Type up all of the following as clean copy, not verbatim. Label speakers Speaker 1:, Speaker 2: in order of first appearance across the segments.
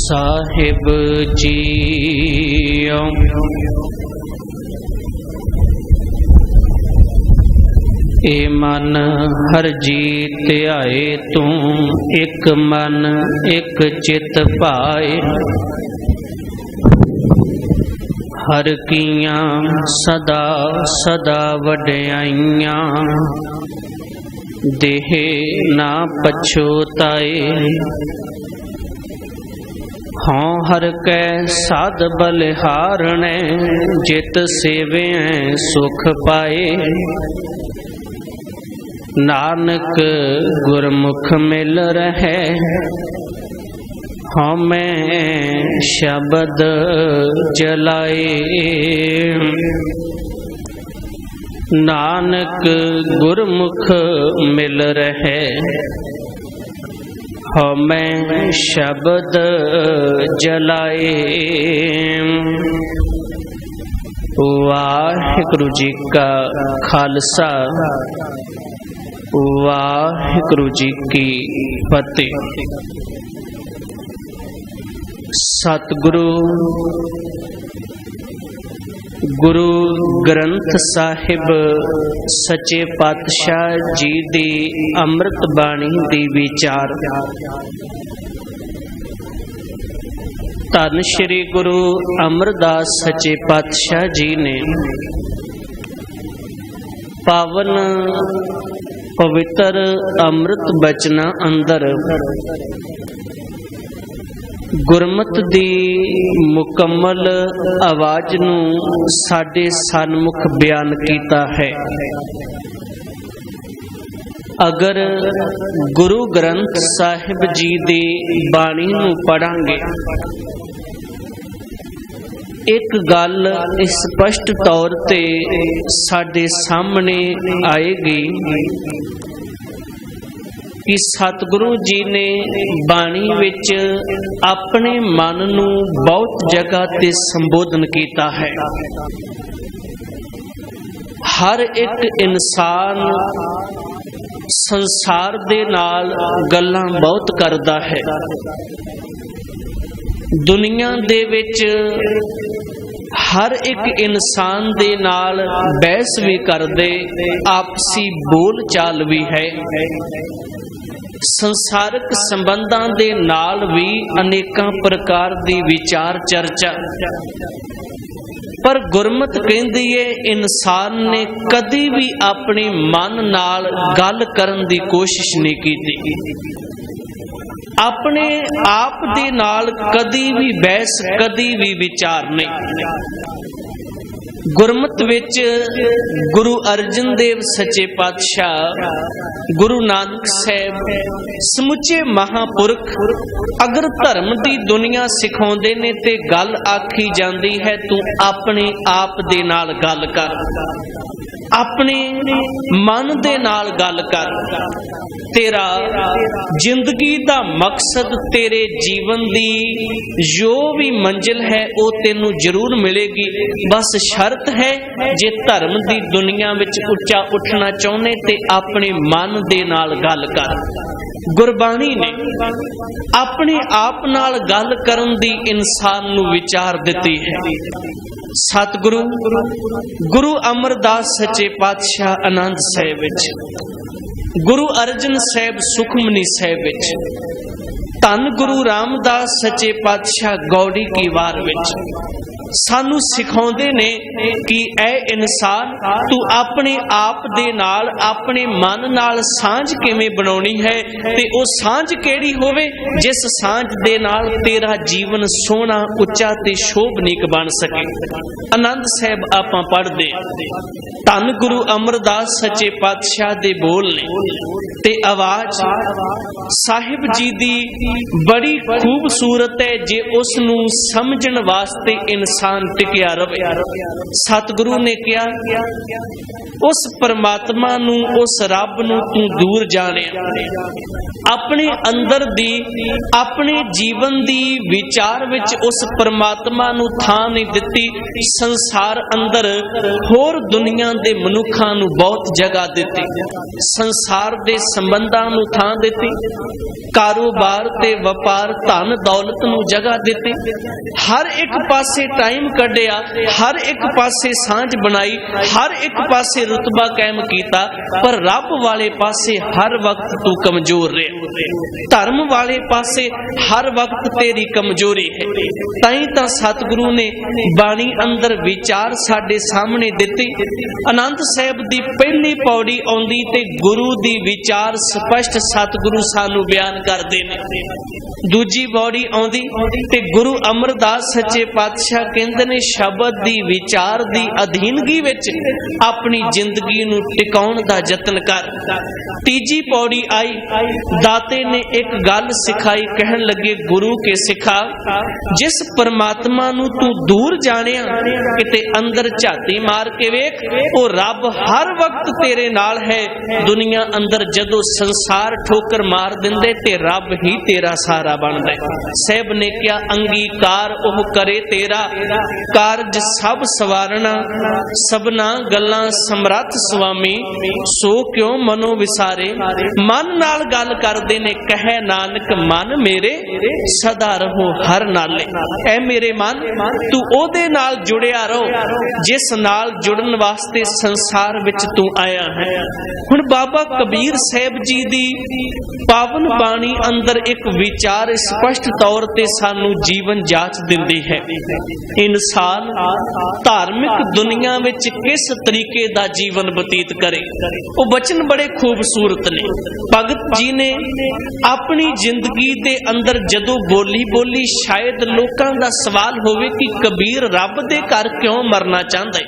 Speaker 1: साहिब जीओ ए मन हर जीत आए तू एक मन एक चित पाए हर कियां सदा सदा वड्याइयां देह ना पछोताए हाँ हर कै साध बलिहारणे जित सेवे सुख पाए नानक गुरमुख मिल रहे हाँ मैं शब्द जलाए नानक गुरमुख मिल रहे हाँ मैं शब्द जलाए। वाहिगुरु जी का खालसा वाहिगुरु जी की फतेह। सतगुरु गुरु ग्रंथ साहिब सच्चे पातशाह जी दी अमृत बाणी दी विचार। धन श्री गुरु अमरदास सच्चे पातशाह जी ने पावन पवित्र अमृत बचना अंदर गुरमत दी मुकम्मल आवाज नूं साडे सन्मुख बयान कीता है। अगर गुरु ग्रंथ साहिब जी दी बाणी नूं पढ़ांगे एक गल स्पष्ट तौर ते साडे सामने आएगी कि सतगुरु जी ने बाणी विच अपने मन नूं बहुत जगह ते संबोधन कीता है। हर एक इंसान संसार दे नाल गल्लां बहुत करदा है। दुनिया दे विच हर एक इंसान दे नाल बहस भी करदे, आपसी बोल चाल भी है। संसारिक संबंधां दे नाल भी अनेकां प्रकार दी विचार चर्चा। पर गुरमत कहंदी है इंसान ने कदी भी अपने मन नाल गल करन दी कोशिश नहीं कीती। अपने आप दे नाल कदी भी बहस कदी भी विचार नहीं। गुरमत विच गुरु अर्जन देव सच्चे पातशाह गुरु नानक साहब समुचे महापुरख अगर धर्म दी दुनिया सिखाउंदे ने ते गल आखी जांदी है तू अपने आप दे नाल गल कर, अपने मन दे नाल गल कर। तेरा जिंदगी दा मकसद तेरे जीवन दी जो भी मंजिल है वो तेनू जरूर मिलेगी। बस शर्त है जे धर्म दी दुनिया विच उच्चा उठना चाहुंदे ते अपने मन दे नाल गल कर। गुरबाणी ने अपने आप नाल गल करन दी इंसान नू विचार दिती है। सतगुरु गुरु अमरदास सच्चे पातशाह आनंद साहिब विच, गुरु अर्जन साहिब सुखमनी साहिब विच, धन गुरु रामदास सच्चे पातशाह गौड़ी की वार विच सानू सिखाउंदे ने कि ऐ इंसान तू अपने आप दे नाल अपने मन नाल सांझ किवें बनाउणी है ते ओ सांझ केड़ी होवे जिस सांझ दे नाल तेरा जीवन सोहना उच्चा ते शोभनीक बन सके। आनंद साहिब आपां पढ़दे धन गुरु अमरदास सच्चे पातशाह दे बोल ने ते आवाज साहिब जी दी बड़ी खूबसूरत है। जे उस नूं समझण वास्ते इंसान ਇਨਸਾਨ ਟਿਕਿਆ ਰਵੇ। ਸਤਿਗੁਰੂ ਨੇ ਕਿਹਾ ਉਸ परमात्मा नूं, उस रब नूं तू दूर जाणिया। अपने अंदर दी, अपने जीवन दी विचार विच उस परमात्मा नूं थां नहीं दित्ती। संसार अंदर होर दुनिया दे मनुखां नूं बहुत जगह दित्ती, संसार दे संबंधां नूं थां दित्ती, कारोबार ते वपार धन दौलत नूं जगह दित्ती। हर एक पासे टाइम कढिया, हर एक पासे सांझ बनाई, हर एक पासे रुतबा कायम कीता, पर रब वाले पासे हर वक्त तू कमजोर रहे। धर्म वाले पासे हर वक्त तेरी कमजोरी है। ताई तां सतगुरु ने बाणी अंदर विचार साडे सामने दिते। आनंद साहिब दी पहली पौड़ी आउंदी ते गुरु दी विचार स्पष्ट सतगुरु सानू बयान करदे ने। दूजी पौड़ी आउंदी ते गुरु अमरदास सच्चे पातशाह कहंदे ने शब्द दी विचार दी अधीनगी विच अपनी जिंदगी नूं टिकाउण दा यतन कर। तीजी पौड़ी आई, दाते ने एक गल सिखाई, कहन लगे गुरु के सिखा, जिस परमात्मा नूं तू दूर जाणिया, किते अंदर झाती मार के वेख, ओ रब हर वक्त तेरे नाल है। दुनिया अंदर जदों संसार ठोकर मार दिंदे ते रब ही तेरा सहारा बनदा है। साहिब ने क्या अंगीकार ओह करे तेरा, कारज सब सवारना, सबना गल्लां समरथ स्वामी, सो क्यों मनो विसारे। मन नाल गल करदे ने, कहे नानक मन मेरे सदा रहो हर नाले। ऐ मेरे मन तू ओदे नाल जुड़िया रहो जिस नाल जुड़न वास्ते संसार विच तू आया है। हुण बाबा कबीर साहिब जी दी पावन बाणी अंदर एक विचार स्पष्ट तौर ते सानू जीवन जाच दिंदी है। इंसान धार्मिक दुनिया विच किस तरीके दा जीवन बतीत करे, वो वचन बड़े खूबसूरत ने। भगत जी ने अपनी जिंदगी दे अंदर जदों बोली बोली, शायद लोकां दा सवाल होवे कि कबीर रब दे घर क्यों मरना चाहता है।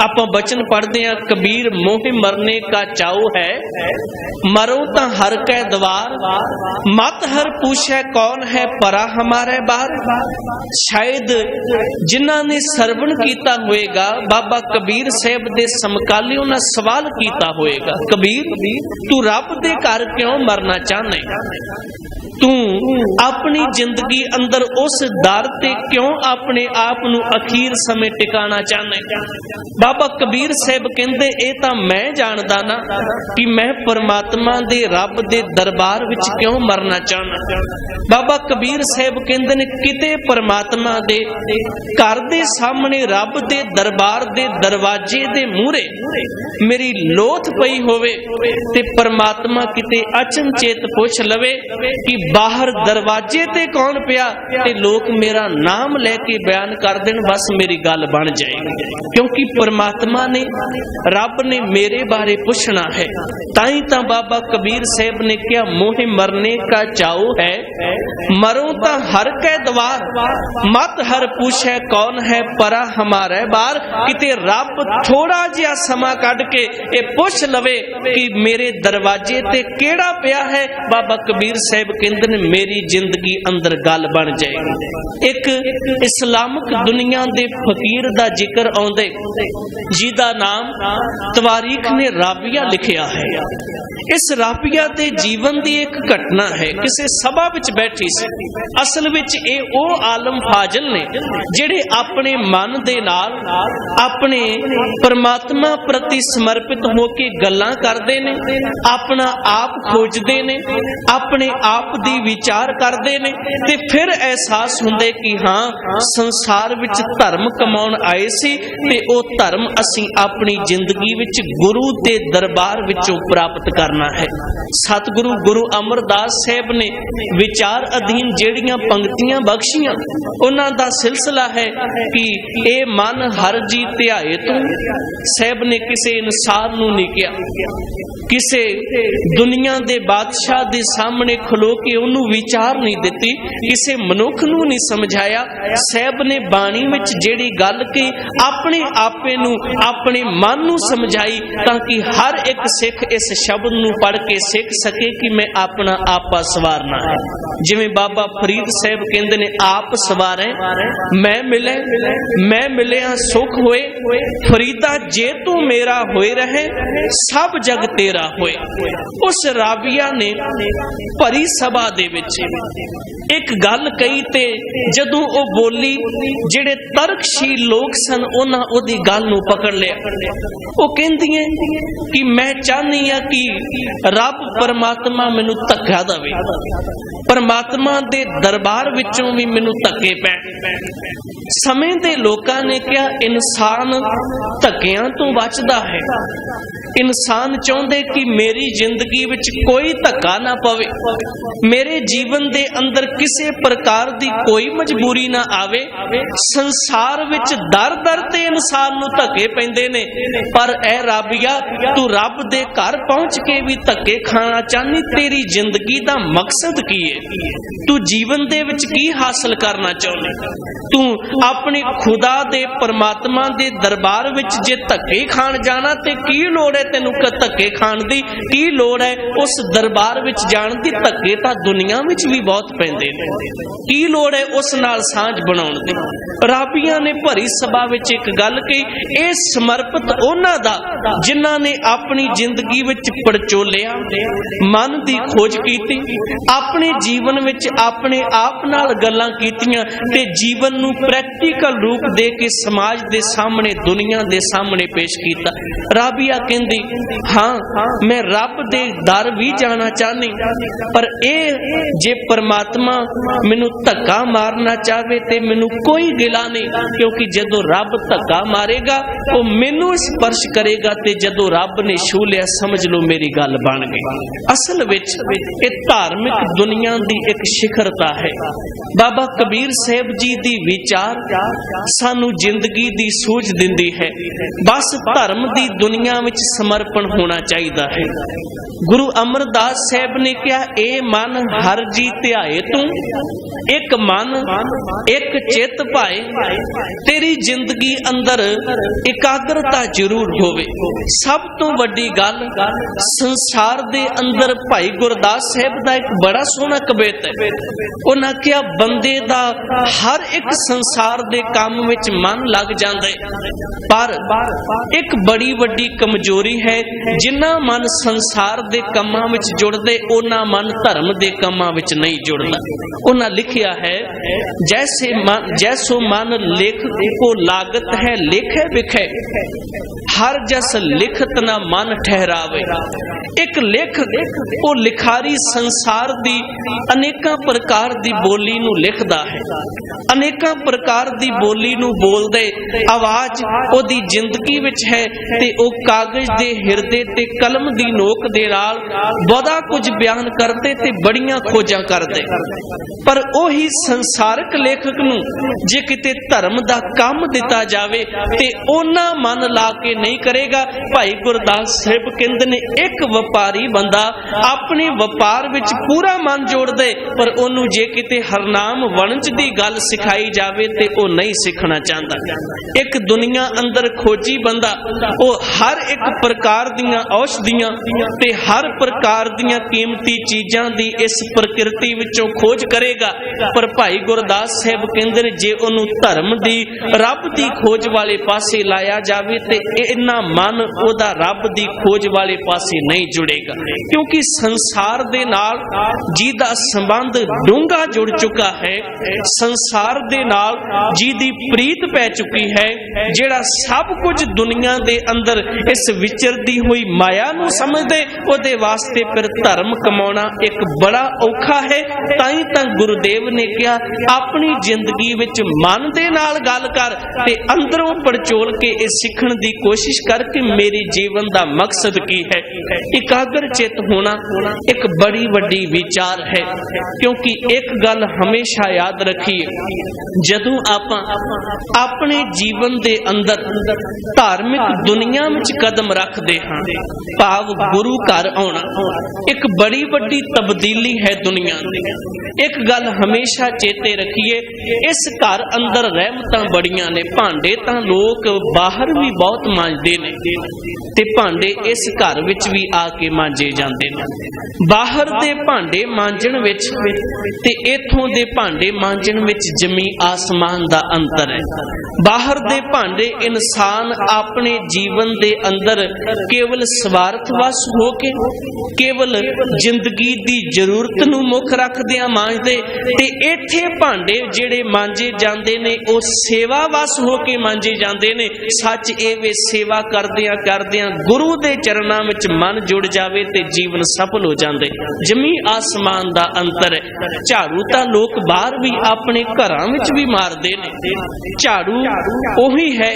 Speaker 1: आपां वचन पढ़दे हां, कबीर मोह मरने का चाऊ है, मरो तां हर कै द्वार, मत हर पूछे कौन है परा हमारे बार। शायद जिन्हां ने सरवण कीता होएगा, बाबा कबीर साहिब दे समकालियों ने सवाल कीता होएगा, कबीर तू रब दे घर क्यों मरना चाहना है, तू अपनी जिंदगी अंदर उस दर ते क्यों अपने आप नू अखीर समय टिकाना चाहना है। बाबा कबीर साहिब कहंदे ए तां मैं जानदा ना कि मैं परमात्मा दे रब दे दरबार विच क्यों मरना चाहना। बाबा कबीर साहिब कहंदे ने किते परमात्मा दे घर दे सामने रब दे दरबार दे दरवाजे दे मूहरे मेरी लोथ पई होवे ते परमात्मा किते अचनचेत पुछ लवे कि बाहर दरवाजे ते कौन पिया, ते लोग मेरा नाम लेके बयान कर देन, बस मेरी गल बन जाएगी। क्योंकि परमात्मा ने रब ने मेरे बारे पूछना है। ताई तां बाबा कबीर साहिब ने क्या मोह मरने का चाऊ है, मरो तां हर कै द्वार, मत हर पूछे कौन है परा हमारे बार। किते रब थोड़ा जिहा समा कढ के ये पुछ लवे कि मेरे दरवाजे ते केड़ा पिया है, बाबा कबीर साहिब कहंदे ने मेरी जिंदगी अंदर गल बन जाएगी। एक इस्लामिक दुनिया दे फकीर दा जिक्र आउंदे, जिहदा नाम तवारीख ने राबिया लिखिया है। इस राबिया दे जीवन दी एक घटना है, किसी सभा विच बैठी सी। असल विच ये ओ आलम फाजिल ने जिहड़े अपने मन दे नाल अपने परमात्मा प्रति समर्पित होके गल्लां करदे ने, अपना आप खोजदे ने, अपने आप दी विचार करदे ने, ते फिर एहसास हुंदे कि हाँ संसार विच धर्म कमाउण आए सी ते ओ धर्म असीं अपनी जिंदगी विच गुरु दे दरबार विचों प्राप्त करना है। सतगुरु गुरु अमरदास साहिब ने विचार अधीन ਜਿਹੜੀਆਂ पंक्तियां बख्शियां, उन्हां दा सिलसिला है कि ए मन हर जी ध्याए तू। साहिब ने किसी इंसान नूं नहीं किया, किसे दुनिया दे बादशाह दे सामने खलो के उन्होंने विचार नहीं दिती, किसे मनुख नूं नहीं समझाया। साहब ने बाणी विच जेड़ी गल की अपने आपे नूं अपने मन नूं समझाई, ताकि हर एक सिख इस शब्द नूं पढ़ के सीख सके कि मैं अपना आपा सवारना है। जिवें बाबा फरीद साहब कहंदे ने, आप सवारे मैं मिले, मैं मिलिया सुख होए, फरीदा जे तू मेरा होए रहे, सब जग तेरा होए। उस राबिया ने भरी सभा दे विच एक गल कही ते जदों ओ बोली, जेड़े तर्कशील लोग सन उन्हां ओदी गल नूं पकड़ लिया। ओ कहंदी है कि मैं चाहनी आ कि रब परमात्मा मैनूं धक्का देवे, परमात्मा दे दरबार विचों भी मैनूं धक्के पैण। समय दे लोकां ने कहा इंसान धक्कियां तो बचदा है, इंसान चाहुंदे कि मेरी जिंदगी विच कोई धक्का ना पवे, मेरे जीवन दे अंदर किसी प्रकार दी कोई मजबूरी ना आवे। संसार विच दर दर ते इंसान नूं धक्के पैंदे ने, पर ऐ राबिया तू रब दे घर पहुंच के भी धक्के खाना चाहनी? तेरी जिंदगी दा मकसद की है? तू जीवन दे विच की हासिल करना चाहुंदी? तू अपने खुदा दे परमात्मा दे दरबार विच जे धक्के खान जाना ते की लोड़ है तेनू धक्के खान दी? की लोड़ है उस दरबार विच जाण दी? धक्के तां दुनिया विच भी बहुत पैंदे ने, की लोड़ है उस नाल सांझ बनाउण दी? राबिया ने भरी सभा विच एक गल कही, इह समर्पित उन्हां दा जिन्हां ने अपनी जिंदगी विच पड़चोलिया, मन दी खोज कीती, अपने जीवन विच अपने आप नाल गल्लां कीतियां ते जीवन नूं प्रैक्टिकल रूप दे के समाज दे सामने, दुनिया दे सामने पेश कीता। राबिया कहंदी, हाँ मैं रब दे दर भी जाना चाहनी, पर ए जे परमात्मा मैनू धक्का मारना चाहे ते मैनू कोई गिला नहीं, क्योंकि जदों रब धक्का मारेगा वो मैनू स्पर्श करेगा ते जदों रब ने छू लिया समझ लो मेरी गल बन गई। असल विच इह धार्मिक दुनिया दी एक शिखरता है। बाबा कबीर साहब जी दी विचार सानू जिंदगी दी सूझ दिंदी है। बस धर्म दी दुनिया विच समर्पण होना चाहिदा है। गुरु अमरदास साहब ने कहा, ए मन हर जी ध्याए तू, एक मन एक चित पाए, तेरी जिंदगी अंदर एकाग्रता जरूर होवे। सब तो वड्डी गल संसार दे अंदर भाई गुरदास साहब दा एक बड़ा सोहना कविता है। उन्हां कहा, बंदे दा हर एक संसार दे काम विच मन लग जांदा है, पर एक बड़ी वड्डी कमजोरी है, जिन्ना मन संसार दे कामां विच जुड़दे उन्ना मन धर्म दे कामां विच नहीं जुड़दा। उन्हां लिखिया है, जैसे मन जैसो मन लेख को लागत है लेखे बिखे, हर जस लिखत ना मन ठहरावे। एक लेख वो लिखारी संसार दी अनेका प्रकार दी बोली नू लिखदा है, अनेका प्रकार दी बोली नू बोलदे, आवाज ओदी जिंदगी विच है ते ओ कागज दे हिरदे ते कलम दी नोक दे नाल बड़ा कुछ बयान करदे ते बड़ियां खोजां करदे। पर ओही संसारक लेखक नू जे किते धर्म दा काम दिता जावे ते ओना मन ला के नहीं करेगा। भाई गुरदास साहिब कहंदे ने, एक वपारी बंदा अपने वपार विच पूरा मन जोड़ दे, पर ओनू जे किते हरनाम वणज दी गल सिखाई जावे ते ओ नहीं सीखना चाहता। एक दुनिया अंदर खोजी बंदा ओ हर एक प्रकार दियां औषधियां ते हर प्रकार दियां कीमती चीजां दी इस प्रकृति विचों खोज करेगा, पर भाई गुरदास साहिब कहंदे ने, जे ओनू धर्म दी रब दी खोज वाले पासे लाया जावे ते इन्ना मन ओदा रब दी खोज वाले पासे नहीं जुड़ेगा, क्योंकि संसार दे नाल जिहदा संबंध डूंगा जुड़ चुका है, संसार दे नाल जिहदी प्रीत पै चुकी है, जेड़ा सब कुछ दुनिया दे अंदर इस विचरदी हुई माया नू समझदे, ओदे वास्ते फिर धर्म कमाउणा एक बड़ा औखा है। ताई तां गुरुदेव ने कहा, अपनी जिंदगी विच मन दे नाल गल कर ते अंदरों पड़चोल के इह सिखण दी कोशिश कर कि मेरे जीवन दा मकसद की है। ਇਕਾਗਰ ਚਿੱਤ ਹੋਣਾ ਇੱਕ ਬੜੀ ਵੱਡੀ ਵਿਚਾਰ ਹੈ। ਕਿਉਂਕਿ ਇੱਕ ਗੱਲ ਹਮੇਸ਼ਾ ਯਾਦ ਰੱਖੀਏ, ਜਦੋਂ ਆਪਾਂ ਆਪਣੇ ਜੀਵਨ ਦੇ ਅੰਦਰ ਧਾਰਮਿਕ ਦੁਨੀਆ ਵਿੱਚ ਕਦਮ ਰੱਖਦੇ ਹਾਂ, ਭਾਵ ਗੁਰੂ ਘਰ ਆਉਣਾ ਇੱਕ ਬੜੀ ਵੱਡੀ ਤਬਦੀਲੀ ਹੈ ਦੁਨੀਆ ਦੀ। ਇੱਕ ਗੱਲ ਹਮੇਸ਼ਾ ਚੇਤੇ ਰੱਖੀਏ, ਇਸ ਘਰ ਅੰਦਰ ਰਹਿਮਤਾਂ ਬੜੀਆਂ ਨੇ। ਭਾਂਡੇ ਤਾਂ ਲੋਕ ਬਾਹਰ ਵੀ ਬਹੁਤ ਮਾਂਜਦੇ ਨੇ ਤੇ ਭਾਂਡੇ ਇਸ ਘਰ ਵਿੱਚ ਵੀ ਆ ਕੇ ਮਾਂਜੇ ਜਾਂਦੇ ਨੇ। ਬਾਹਰ ਦੇ ਭਾਂਡੇ ਮਾਂਜਣ ਵਿੱਚ ਤੇ ਇੱਥੋਂ ਦੇ ਭਾਂਡੇ ਮਾਂਜਣ ਵਿੱਚ ਜ਼ਮੀਨ ਆਸਮਾਨ ਦਾ ਅੰਤਰ ਹੈ। ਬਾਹਰ ਦੇ ਭਾਂਡੇ ਇਨਸਾਨ ਆਪਣੇ ਜੀਵਨ ਦੇ ਅੰਦਰ ਕੇਵਲ ਸਵਾਰਥ ਵਸ ਹੋ ਕੇ, ਕੇਵਲ ਜ਼ਿੰਦਗੀ ਦੀ ਜ਼ਰੂਰਤ ਨੂੰ ਮੁੱਖ ਰੱਖਦਿਆਂ ਮਾਂਜਦੇ, ਤੇ ਇੱਥੇ ਭਾਂਡੇ ਜਿਹੜੇ ਮਾਂਜੇ ਜਾਂਦੇ ਨੇ ਉਹ ਸੇਵਾ ਵਸ ਹੋ ਕੇ ਮਾਂਜੇ ਜਾਂਦੇ ਨੇ। ਸੱਚ ਇਹ ਵੇ, ਸੇਵਾ ਕਰਦਿਆਂ ਕਰਦਿਆਂ ਗੁਰੂ ਦੇ ਚਰਨਾਂ ਵਿੱਚ ਮਨ ਜੁੜ ਜਾਵੇ ਤੇ ਜੀਵਨ ਸਫਲ ਹੋ ਜਾਂਦੇ। ਜ਼ਮੀਨ ਆਸਮਾਨ ਦਾ ਅੰਤਰ ਹੈ। ਝਾੜੂ ਤਾਂ ਲੋਕ ਬਾਹਰ ਵੀ ਆਪਣੇ ਘਰਾਂ ਵਿੱਚ ਵੀ ਮਾਰਦੇ ਨੇ, ਝਾੜੂ ਉਹੀ ਹੈ,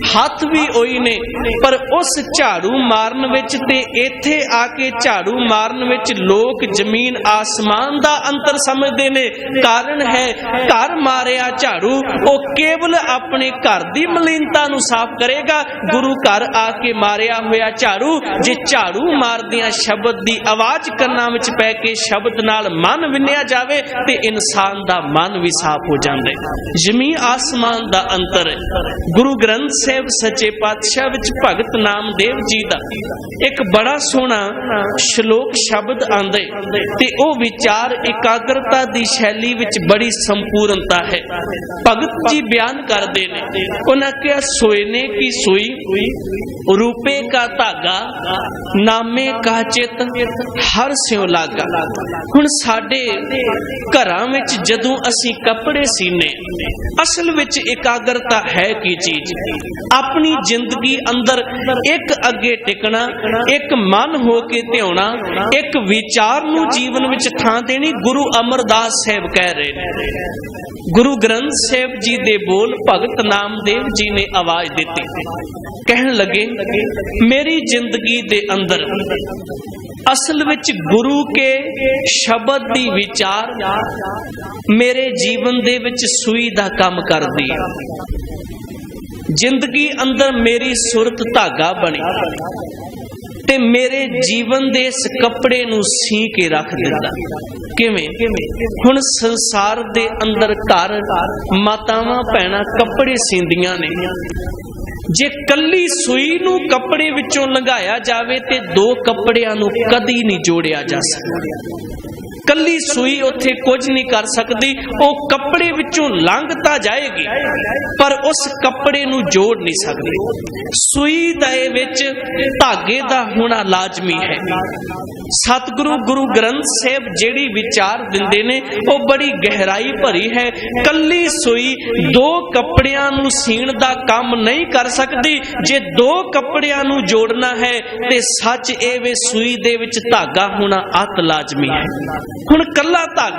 Speaker 1: ਹੱਥ ਵੀ ਉਹੀ ਨੇ, ਪਰ ਉਸ ਝਾੜੂ ਮਾਰਨ ਵਿੱਚ ਤੇ ਇੱਥੇ ਆ ਕੇ ਝਾੜੂ ਮਾਰਨ ਵਿੱਚ ਲੋਕ ਜ਼ਮੀਨ ਆਸਮਾਨ ਦਾ ਅੰਤਰ ਸਮਝਦੇ ਨੇ। ਕਾਰਨ ਹੈ, ਘਰ ਮਾਰਿਆ ਝਾੜੂ ਉਹ ਕੇਵਲ ਆਪਣੇ ਘਰ ਦੀ ਮਲੀਨਤਾ ਨੂੰ ਸਾਫ਼ ਕਰੇਗਾ। ਗੁਰੂ ਘਰ ਆ ਕੇ ਮਾਰਿਆ ਹੋਇਆ ਝਾੜੂ, ਜੇ ਝਾੜੂ ਮਾਰਦਿਆਂ ਸ਼ਬਦ ਦੀ ਆਵਾਜ਼ ਕੰਨਾਂ ਵਿੱਚ ਪੈ ਕੇ ਸ਼ਬਦ ਨਾਲ ਮਨ ਵਿੰਨਿਆ ਜਾਵੇ ਤੇ ਇਨਸਾਨ ਦਾ ਮਨ ਵੀ ਸਾਫ਼ ਹੋ ਜਾਂਦਾ ਹੈ। ਜ਼ਮੀਨ ਆਸਮਾਨ ਦਾ ਅੰਤਰ ਹੈ। ਗੁਰੂ ਗ੍ਰੰਥ ਸਾਹਿਬ ਸੱਚੇ ਪਾਤਸ਼ਾਹ ਵਿੱਚ ਭਗਤ ਨਾਮਦੇਵ ਜੀ ਦਾ ਇੱਕ ਬੜਾ ਸੋਹਣਾ ਸ਼ਲੋਕ ਸ਼ਬਦ ਆਂਦੇ ਤੇ ਉਹ ਵਿਚਾਰ ਇਕਾਗਰਤਾ ਦੀ ਸ਼ੈਲੀ ਵਿੱਚ ਬੜੀ ਸੰਪੂਰਨਤਾ ਹੈ। ਭਗਤ ਜੀ ਬਿਆਨ ਕਰਦੇ ਨੇ, ਉਹਨਾਂ ਕਿਹਾ ਸੋਇਨੇ ਕੀ ਸੂਈ, ਰੂਪੇ ਕਾ ਧਾਗਾ, ਨਾਮੇ ਕਾ ਚਿੱਤ, ਹਰ ਸਿਉ ਲਾਗਾ। ਹੁਣ ਸਾਡੇ ਘਰਾਂ ਵਿੱਚ ਜਦੋਂ ਅਸੀਂ ਕੱਪੜੇ ਸੀਨੇ, ਅਸਲ ਵਿੱਚ ਇਕਾਗਰਤਾ ਹੈ ਕੀ ਚੀਜ਼? ਆਪਣੀ ਜ਼ਿੰਦਗੀ ਅੰਦਰ ਇੱਕ ਅੱਗੇ ਟਿਕਣਾ, ਇੱਕ ਮਨ ਹੋ ਕੇ ਧਿਆਉਣਾ, ਇੱਕ ਵਿਚਾਰ ਨੂੰ ਜੀਵਨ ਵਿੱਚ ਥਾਂ ਦੇਣੀ। ਗੁਰੂ ਅਮਰਦਾਸ ਸਾਹਿਬ ਕਹਿ ਰਹੇ ਨੇ, ਗੁਰੂ ਗ੍ਰੰਥ ਸਾਹਿਬ ਜੀ ਦੇ ਬੋਲ ਭਗਤ ਨਾਮਦੇਵ ਜੀ ਨੇ ਆਵਾਜ਼ ਦਿੱਤੀ, ਕਹਿਣ ਲੱਗੇ ਮੇਰੀ ਜ਼ਿੰਦਗੀ ਦੇ ਅੰਦਰ ਅਸਲ ਵਿੱਚ ਗੁਰੂ ਕੇ ਸ਼ਬਦ ਦੀ ਵਿਚਾਰ ਮੇਰੇ ਜੀਵਨ ਦੇ ਵਿੱਚ ਸੂਈ ਦਾ ਕੰਮ ਕਰਦੀ ਹੈ। ਜ਼ਿੰਦਗੀ ਅੰਦਰ ਮੇਰੀ ਸੁਰਤ ਧਾਗਾ ਬਣੀ ਤੇ ਮੇਰੇ ਜੀਵਨ ਦੇ ਇਸ ਕੱਪੜੇ ਨੂੰ ਸੀ ਕੇ ਰੱਖ ਦਿੰਦਾ। ਕਿਵੇਂ? ਹੁਣ ਸੰਸਾਰ ਦੇ ਅੰਦਰ ਘਰ ਮਾਤਾਵਾਂ ਭੈਣਾਂ ਕੱਪੜੇ ਸੀਂਦੀਆਂ ਨੇ, ਜੇ ਕੱਲੀ ਸੂਈ ਨੂੰ ਕੱਪੜੇ ਵਿੱਚੋਂ ਲੰਘਾਇਆ ਜਾਵੇ ਤੇ ਦੋ ਕੱਪੜਿਆਂ ਨੂੰ ਕਦੀ ਨਹੀਂ ਜੋੜਿਆ ਜਾ ਸਕਦਾ। ਕੱਲੀ ਸੂਈ ਉੱਥੇ ਕੁਝ ਨਹੀਂ ਕਰ ਸਕਦੀ, ਉਹ ਕੱਪੜੇ ਵਿੱਚੋਂ ਲੰਘ ਤਾਂ ਜਾਏਗੀ ਪਰ ਉਸ ਕੱਪੜੇ ਨੂੰ ਜੋੜ ਨਹੀਂ ਸਕਦੀ। ਸੂਈ ਦੇ ਵਿੱਚ ਧਾਗੇ ਦਾ ਹੋਣਾ ਲਾਜ਼ਮੀ ਹੈ। ਸਤਿਗੁਰੂ ਗੁਰੂ ਗ੍ਰੰਥ ਸਾਹਿਬ ਜਿਹੜੀ ਵਿਚਾਰ ਦਿੰਦੇ ਨੇ ਉਹ ਬੜੀ ਗਹਿਰਾਈ ਭਰੀ ਹੈ। ਕੱਲੀ ਸੂਈ ਦੋ ਕੱਪੜਿਆਂ ਨੂੰ ਸੀਣ ਦਾ ਕੰਮ ਨਹੀਂ ਕਰ ਸਕਦੀ। ਜੇ ਦੋ ਕੱਪੜਿਆਂ ਨੂੰ ਜੋੜਨਾ ਹੈ ਤੇ ਸੱਚ ਇਹ ਵੇ ਸੂਈ ਦੇ ਵਿੱਚ ਧਾਗਾ ਹੋਣਾ ਅਤ ਲਾਜ਼ਮੀ ਹੈ। ਹੁਣ ਕੱਲਾ ਧਾਗਾ